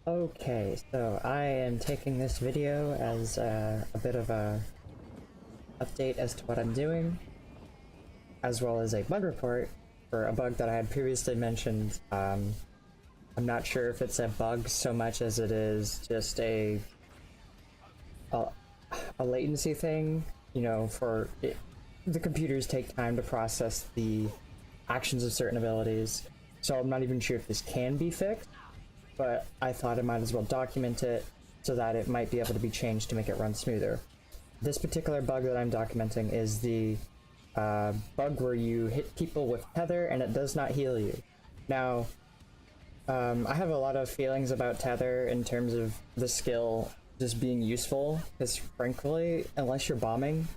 Okay, so I am taking this video as a bit of a update as to what I'm doing, as well as a bug report for a bug that I had previously mentioned. I'm not sure if it's a bug so much as it is just a latency thing. You know, the computers take time to process the actions of certain abilities, so I'm not even sure if this can be fixed. But I thought I might as well document it so that it might be able to be changed to make it run smoother. This particular bug that I'm documenting is the bug where you hit people with Tether and it does not heal you. Now, I have a lot of feelings about Tether in terms of the skill just being useful, because frankly, unless you're bombing,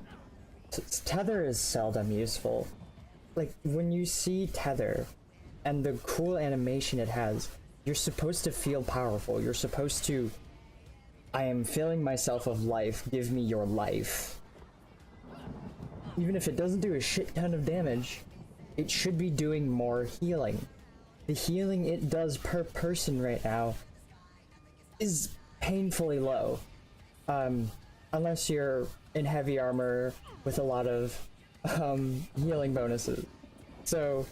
Tether is seldom useful. Like, when you see Tether and the cool animation it has, you're supposed to feel powerful. You're supposed to, I am filling myself of life, give me your life. Even if it doesn't do a shit ton of damage, it should be doing more healing. The healing it does per person right now is painfully low. Unless you're in heavy armor with a lot of healing bonuses. So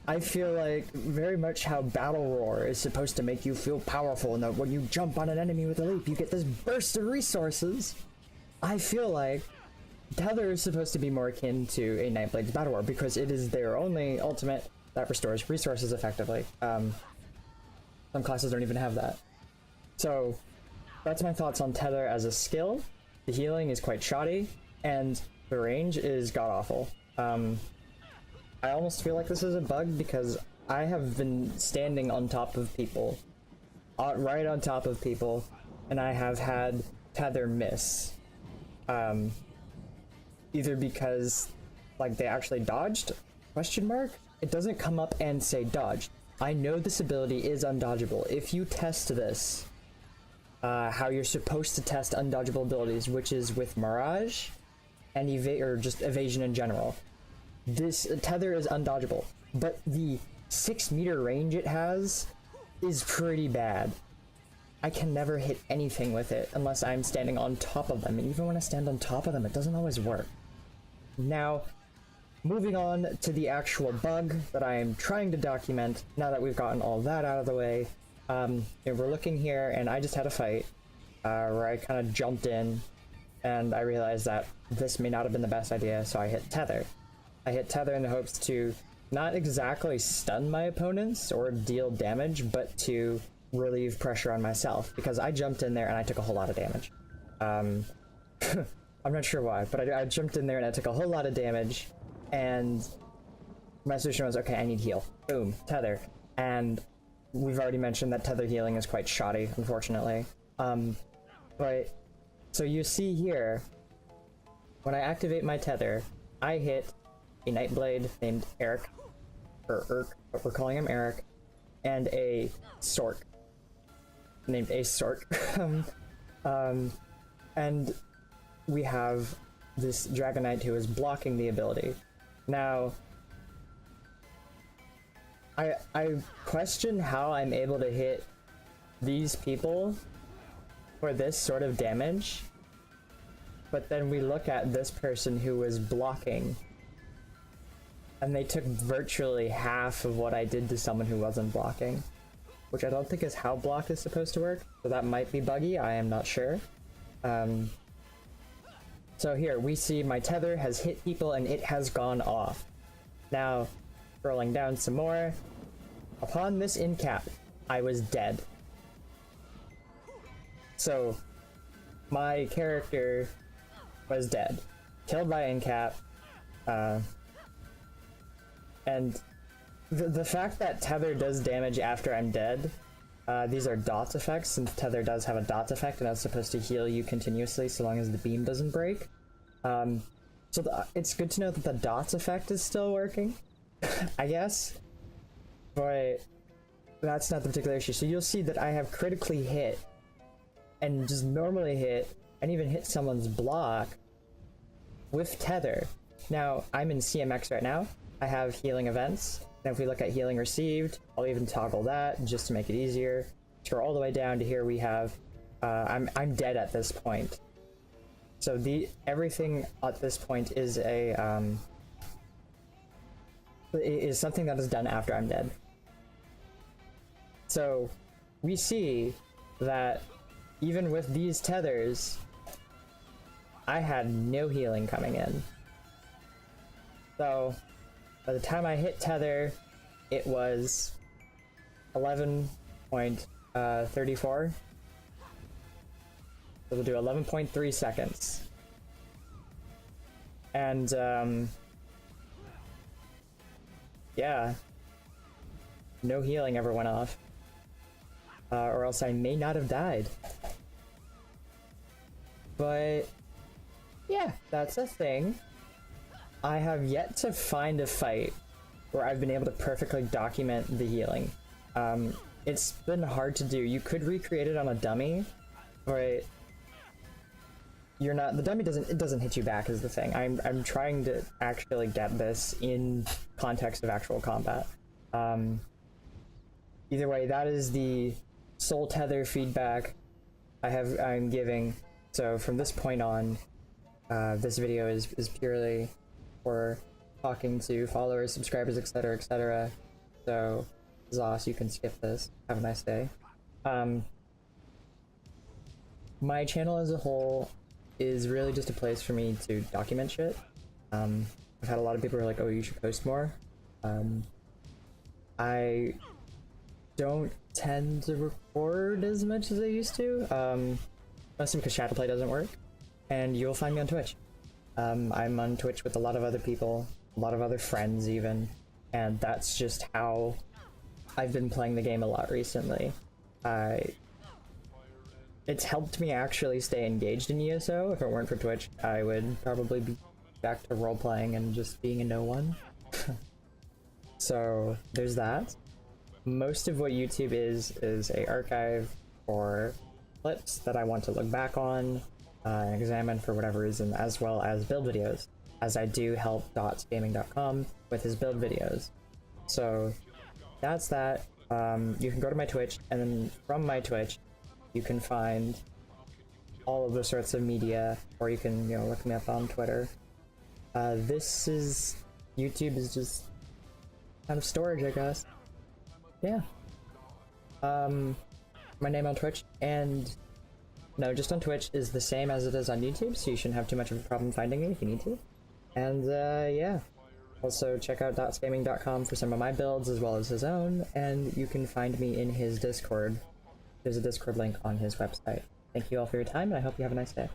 I feel like very much how Battle Roar is supposed to make you feel powerful, and that when you jump on an enemy with a leap, you get this burst of resources. I feel like Tether is supposed to be more akin to a Nightblade's Battle Roar, because it is their only ultimate that restores resources effectively. Some classes don't even have that. So that's my thoughts on Tether as a skill. The healing is quite shoddy, and the range is god-awful. I almost feel like this is a bug because I have been standing on top of people, right on top of people, and I have had Tether miss. Either because, like, they actually dodged, question mark? It doesn't come up and say dodged. I know this ability is undodgeable. If you test this, how you're supposed to test undodgeable abilities, which is with Mirage and or just evasion in general. This Tether is undodgeable, but the 6-meter range it has is pretty bad. I can never hit anything with it unless I'm standing on top of them, and even when I stand on top of them, it doesn't always work. Now, moving on to the actual bug that I am trying to document, now that we've gotten all that out of the way, we're looking here, and I just had a fight where I kind of jumped in, and I realized that this may not have been the best idea, so I hit Tether. I hit Tether in the hopes to not exactly stun my opponents or deal damage, but to relieve pressure on myself, because I jumped in there and I took a whole lot of damage. I'm not sure why, but I jumped in there and I took a whole lot of damage, and my solution was, okay, I need heal. Boom, Tether. And we've already mentioned that Tether healing is quite shoddy, unfortunately. But, so you see here, when I activate my Tether, I hit a Nightblade named Eric, or Irk, but we're calling him Eric, and a Sork named Ace Sork. And we have this Dragon Knight who is blocking the ability. Now, I question how I'm able to hit these people for this sort of damage, but then we look at this person who was blocking, and they took virtually half of what I did to someone who wasn't blocking, which I don't think is how block is supposed to work, so that might be buggy, I am not sure. So here, we see my Tether has hit people and it has gone off. Now, scrolling down some more, upon this incap, I was dead. So, my character was dead, killed by incap, and the fact that Tether does damage after I'm dead, these are dots effects, since Tether does have a dots effect and that's supposed to heal you continuously so long as the beam doesn't break. It's good to know that the dots effect is still working, I guess, but that's not the particular issue. So you'll see that I have critically hit, and just normally hit, and even hit someone's block with Tether. Now, I'm in CMX right now. I have healing events. Now if we look at healing received, I'll even toggle that just to make it easier. scroll all the way down to here, we have I'm dead at this point. So everything at this point is is something that is done after I'm dead. So we see that even with these tethers, I had no healing coming in. So by the time I hit tether, it was 11.34. So we'll do 11.3 seconds. And yeah, no healing ever went off. Or else I may not have died. But yeah, that's a thing. I have yet to find a fight where I've been able to perfectly document the healing. It's been hard to do. You could recreate it on a dummy, but you're not. The dummy doesn't hit you back is the thing. I'm trying to actually get this in context of actual combat. Either way, that is the soul tether feedback I'm giving. So from this point on, this video is purely for talking to followers, subscribers, etc., etc. So, Zos, you can skip this. Have a nice day. My channel as a whole is really just a place for me to document shit. I've had a lot of people who are like, oh, you should post more. I don't tend to record as much as I used to, mostly because Shadowplay doesn't work, and you'll find me on Twitch. I'm on Twitch with a lot of other people, a lot of other friends even, and that's just how I've been playing the game a lot recently. It's helped me actually stay engaged in ESO. If it weren't for Twitch, I would probably be back to role-playing and just being a no one. So there's that. Most of what YouTube is a archive for clips that I want to look back on, examine for whatever reason, as well as build videos, as I do help dotsgaming.com with his build videos. So that's that. You can go to my Twitch, and then from my Twitch you can find all of the sorts of media, or you can, you know, look me up on Twitter. YouTube is just kind of storage, I guess. Yeah. My name on Twitch, and no, just on Twitch, is the same as it is on YouTube, so you shouldn't have too much of a problem finding me if you need to. And yeah. Also check out dotsgaming.com for some of my builds as well as his own, and you can find me in his Discord. There's a Discord link on his website. Thank you all for your time, and I hope you have a nice day.